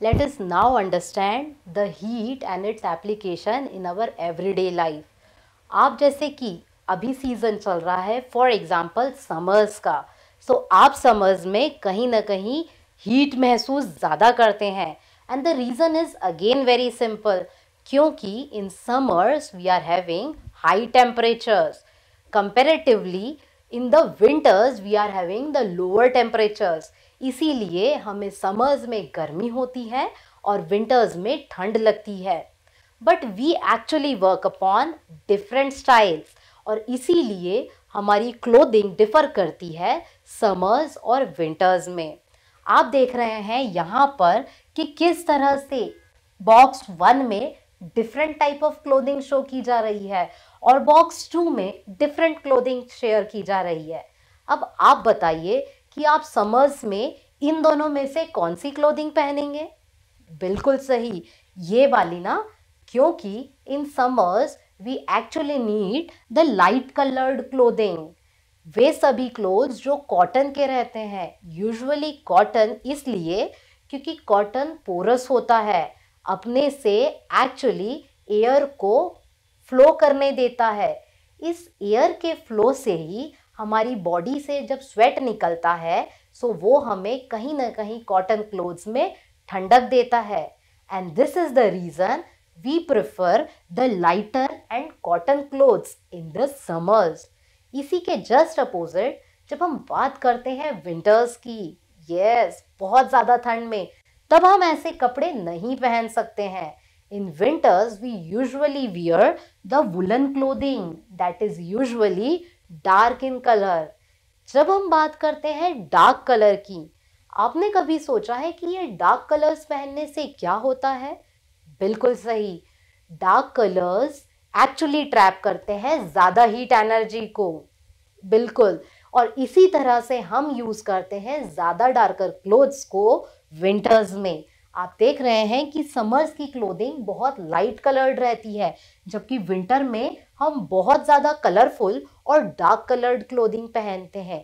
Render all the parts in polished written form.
Let us now understand the heat and its application in our everyday life. आप जैसे कि अभी season चल रहा है फॉर एग्ज़ाम्पल समर्स का, सो आप समर्स में कहीं ना कहीं हीट महसूस ज़्यादा करते हैं and the reason is again very simple, क्योंकि in summers we are having high temperatures comparatively in the winters we are having the lower temperatures. इसीलिए हमें समर्स में गर्मी होती है और विंटर्स में ठंड लगती है, but we actually work upon different styles और इसीलिए हमारी क्लोथिंग डिफर करती है समर्स और विंटर्स में। आप देख रहे हैं यहाँ पर कि किस तरह से बॉक्स 1 में different type of clothing show की जा रही है और बॉक्स 2 में डिफरेंट क्लोथिंग शेयर की जा रही है। अब आप बताइए कि आप समर्स में इन दोनों में से कौन सी क्लोथिंग पहनेंगे? बिल्कुल सही, ये वाली ना, क्योंकि in summers we actually need the light coloured clothing. वे सभी क्लोथ्स जो कॉटन के रहते हैं, यूजुअली कॉटन इसलिए क्योंकि कॉटन पोरस होता है, अपने से एक्चुअली एयर को फ्लो करने देता है। इस एयर के फ्लो से ही हमारी बॉडी से जब स्वेट निकलता है सो वो हमें कहीं ना कहीं कॉटन क्लोथ्स में ठंडक देता है and this is the reason we prefer the lighter and cotton clothes in the summers. इसी के जस्ट अपोजिट जब हम बात करते हैं विंटर्स की, यस, बहुत ज़्यादा ठंड में, तब हम ऐसे कपड़े नहीं पहन सकते हैं। In winters, we usually wear the woolen clothing that is usually dark in color. जब हम बात करते हैं डार्क कलर की, आपने कभी सोचा है कि ये डार्क कलर्स पहनने से क्या होता है? बिल्कुल सही, डार्क कलर्स एक्चुअली ट्रैप करते हैं ज़्यादा हीट एनर्जी को। बिल्कुल, और इसी तरह से हम यूज़ करते हैं ज़्यादा डार्कर क्लोथ्स को विंटर्स में। आप देख रहे हैं कि समर्स की क्लोथिंग बहुत लाइट कलर्ड रहती है, जबकि विंटर में हम बहुत ज़्यादा कलरफुल और डार्क कलर्ड क्लोथिंग पहनते हैं।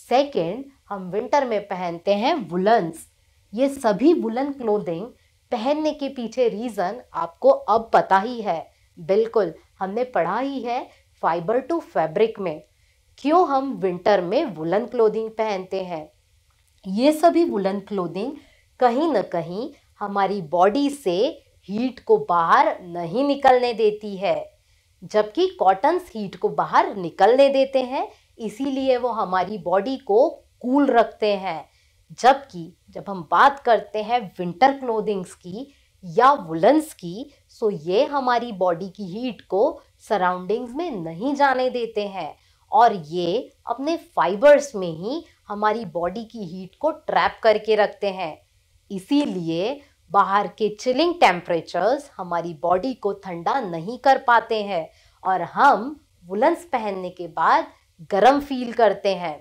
सेकंड, हम विंटर में पहनते हैं वुलन्स। ये सभी वुलन क्लोथिंग पहनने के पीछे रीज़न आपको अब पता ही है। बिल्कुल, हमने पढ़ा ही है फाइबर टू फैब्रिक में, क्यों हम विंटर में वुलन क्लोथिंग पहनते हैं। ये सभी वुलन क्लोथिंग कहीं ना कहीं हमारी बॉडी से हीट को बाहर नहीं निकलने देती है, जबकि कॉटन्स हीट को बाहर निकलने देते हैं, इसीलिए वो हमारी बॉडी को कूल रखते हैं। जबकि जब हम बात करते हैं विंटर क्लोथिंग्स की या वुलन्स की, सो ये हमारी बॉडी की हीट को सराउंडिंग्स में नहीं जाने देते हैं और ये अपने फाइबर्स में ही हमारी बॉडी की हीट को ट्रैप करके रखते हैं। इसीलिए बाहर के चिलिंग टेम्परेचर्स हमारी बॉडी को ठंडा नहीं कर पाते हैं और हम वुलन्स पहनने के बाद गर्म फील करते हैं।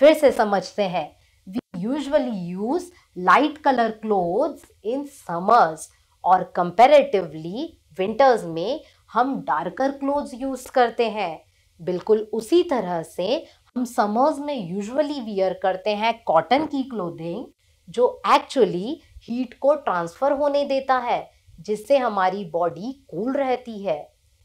फिर से समझते हैं, we usually use light colour clothes in summers और कंपैरेटिवली विंटर्स में हम डार्कर क्लोथ्स यूज करते हैं। बिल्कुल उसी तरह से हम समर्स में यूजुअली वियर करते हैं कॉटन की क्लोथिंग, जो एक्चुअली हीट को ट्रांसफ़र होने देता है, जिससे हमारी बॉडी कूल रहती है।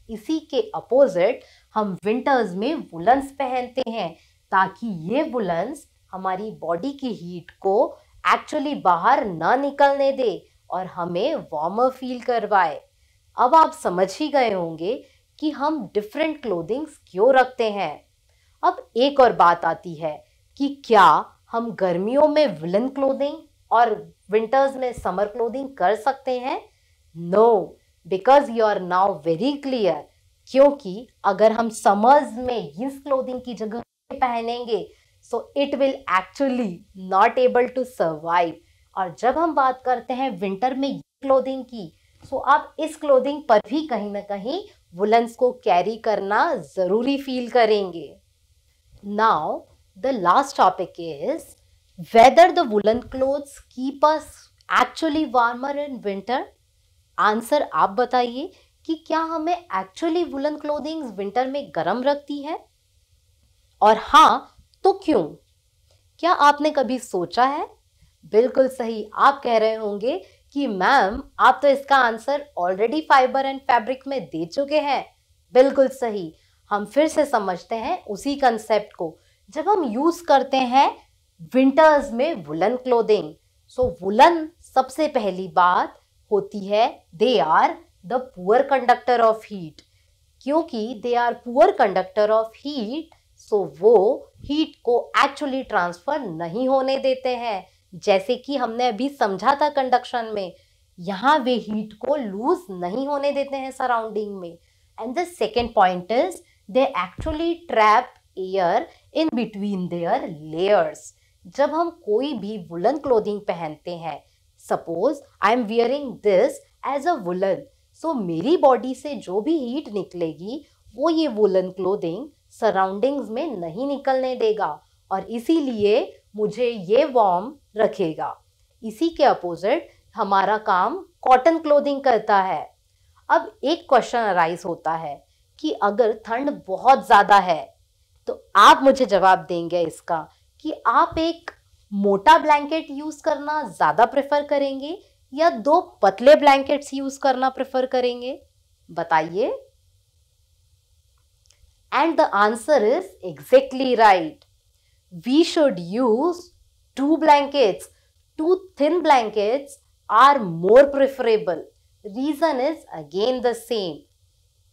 इसी के अपोजिट हम विंटर्स में वुलन्स पहनते हैं ताकि ये वुलन्स हमारी बॉडी की हीट को एक्चुअली बाहर ना निकलने दे और हमें वार्मर फील करवाए। अब आप समझ ही गए होंगे कि हम डिफरेंट क्लोथिंग्स क्यों रखते हैं। अब एक और बात आती है कि क्या हम गर्मियों में विलन क्लोथिंग और विंटर्स में समर क्लोथिंग कर सकते हैं? No, because you are now very clear, क्योंकि अगर हम समर्स में इस क्लोथिंग की जगह पहनेंगे so it will actually not able to survive. और जब हम बात करते हैं विंटर में क्लोथिंग की, सो आप इस क्लोथिंग पर भी कहीं ना कहीं वुलन्स को कैरी करना ज़रूरी फील करेंगे। Now the last topic is whether the woolen clothes keep us actually warmer in winter. Answer आप बताइए कि क्या हमें एक्चुअली वुलन क्लोथिंग्स विंटर में गर्म रखती है, और हाँ तो क्यों? क्या आपने कभी सोचा है? बिल्कुल सही, आप कह रहे होंगे कि मैम आप तो इसका answer already fibre and fabric में दे चुके हैं। बिल्कुल सही, हम फिर से समझते हैं उसी कंसेप्ट को। जब हम यूज करते हैं विंटर्स में वुलन क्लोथिंग, सो वुलन सबसे पहली बात होती है, they are the poor conductor of heat. क्योंकि they are poor conductor of heat, so वो हीट को एक्चुअली ट्रांसफर नहीं होने देते हैं। जैसे कि हमने अभी समझा था कंडक्शन में, यहाँ वे हीट को लूज नहीं होने देते हैं सराउंडिंग में। And the second point is they actually trap air in between their layers. जब हम कोई भी वुलन क्लोथिंग पहनते हैं, suppose I am wearing this as a woollen, so मेरी बॉडी से जो भी हीट निकलेगी वो ये वुलन क्लोथिंग सराउंडिंग्स में नहीं निकलने देगा और इसीलिए मुझे ये वार्म रखेगा। इसी के अपोजिट हमारा काम कॉटन क्लोथिंग करता है। अब एक क्वेश्चन अराइज होता है कि अगर ठंड बहुत ज़्यादा है तो आप मुझे जवाब देंगे इसका कि आप एक मोटा ब्लैंकेट यूज करना ज़्यादा प्रेफर करेंगे या दो पतले ब्लैंकेट्स यूज करना प्रेफर करेंगे? बताइए। And the answer is exactly right. We should use two blankets. Two thin blankets are more preferable. Reason is again the same.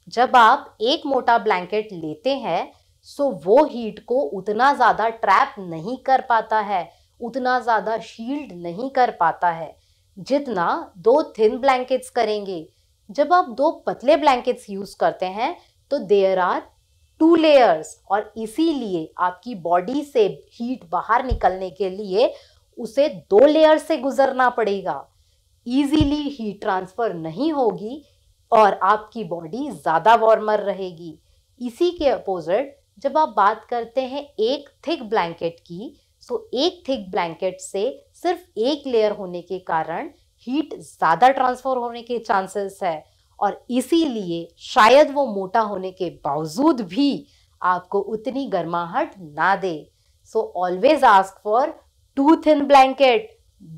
जब आप एक मोटा ब्लैंकेट लेते हैं सो वो हीट को उतना ज़्यादा ट्रैप नहीं कर पाता है, उतना ज़्यादा शील्ड नहीं कर पाता है जितना दो थिन ब्लैंकेट्स करेंगे। जब आप दो पतले ब्लैंकेट्स यूज़ करते हैं तो देयर आर टू लेयर्स और इसीलिए आपकी बॉडी से हीट बाहर निकलने के लिए उसे दो लेयर से गुजरना पड़ेगा। इजीली हीट ट्रांसफर नहीं होगी और आपकी बॉडी ज़्यादा वार्मर रहेगी। इसी के अपोजिट जब आप बात करते हैं एक थिक ब्लैंकेट की, सो एक थिक ब्लैंकेट से सिर्फ एक लेयर होने के कारण हीट ज़्यादा ट्रांसफर होने के चांसेस है और इसीलिए शायद वो मोटा होने के बावजूद भी आपको उतनी गर्माहट ना दे। So always ask for two thin blanket.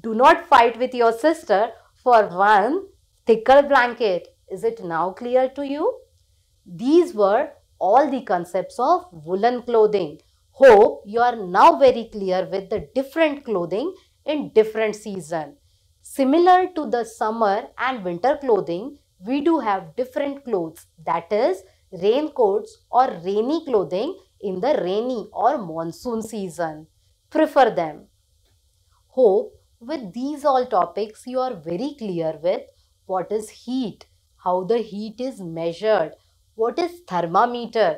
Do not fight with your sister for one thicker blanket. Is it now clear to you? These were all the concepts of woolen clothing. Hope you are now very clear with the different clothing in different season. Similar to the summer and winter clothing, we do have different clothes, that is raincoats or rainy clothing in the rainy or monsoon season. Prefer them. Hope with these all topics you are very clear with what is heat, how the heat is measured, what is thermometer,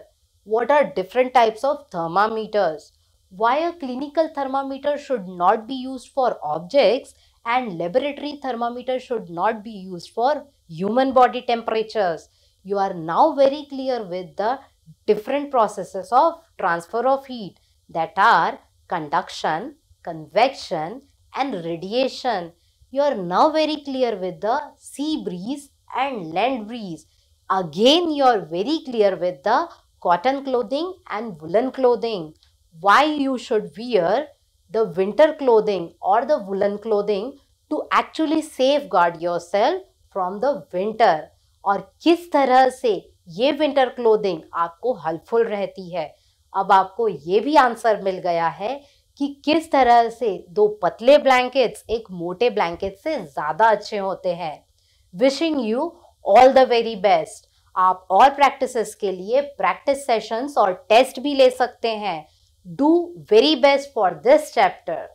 what are different types of thermometers, why a clinical thermometer should not be used for objects and laboratory thermometer should not be used for human body temperatures. You are now very clear with the different processes of transfer of heat, that are conduction, convection and radiation. You are now very clear with the sea breeze and land breeze. Again you are very clear with the cotton clothing and woolen clothing. Why you should wear the winter clothing or the woolen clothing to actually safeguard yourself from the winter, और किस तरह से ये winter clothing आपको helpful रहती है। अब आपको ये भी आंसर मिल गया है कि किस तरह से दो पतले ब्लैंकेट्स एक मोटे ब्लैंकेट से ज़्यादा अच्छे होते हैं। Wishing you all the very best. आप और प्रैक्टिसेस के लिए प्रैक्टिस सेशंस और टेस्ट भी ले सकते हैं। Do very best for this chapter.